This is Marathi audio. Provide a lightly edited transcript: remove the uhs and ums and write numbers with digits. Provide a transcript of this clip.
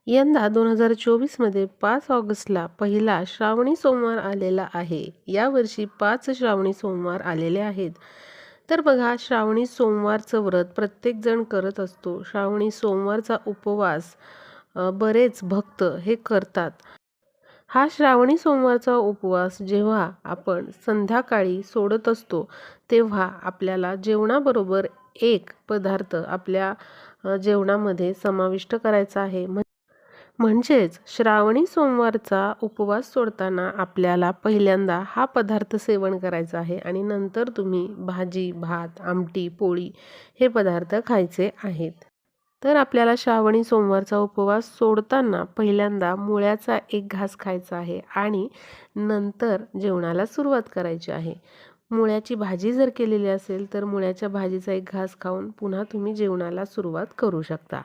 यंदा 2024मध्ये 5 ऑगस्टला पहिला श्रावणी सोमवार आलेला आहे. यावर्षी 5 श्रावणी सोमवार आलेले आहेत. तर बघा, श्रावणी सोमवारचं व्रत प्रत्येकजण करत असतो. श्रावणी सोमवारचा उपवास बरेच भक्त हे करतात. हा श्रावणी सोमवारचा उपवास जेव्हा आपण संध्याकाळी सोडत असतो, तेव्हा आपल्याला जेवणाबरोबर एक पदार्थ आपल्या जेवणामध्ये समाविष्ट करायचा आहे. म्हणजेच श्रावणी सोमवारचा उपवास सोडताना आपल्याला पहिल्यांदा हा पदार्थ सेवन करायचा आहे आणि नंतर तुम्ही भाजी, भात, आमटी, पोळी हे पदार्थ खायचे आहेत. तर आपल्याला श्रावणी सोमवारचा उपवास सोडताना पहिल्यांदा मुळ्याचा एक घास खायचा आहे आणि नंतर जेवणाला सुरुवात करायची आहे. मुळ्याची भाजी जर केलेली असेल तर मुळ्याच्या भाजीचा एक घास खाऊन पुन्हा तुम्ही जेवणाला सुरुवात करू शकता.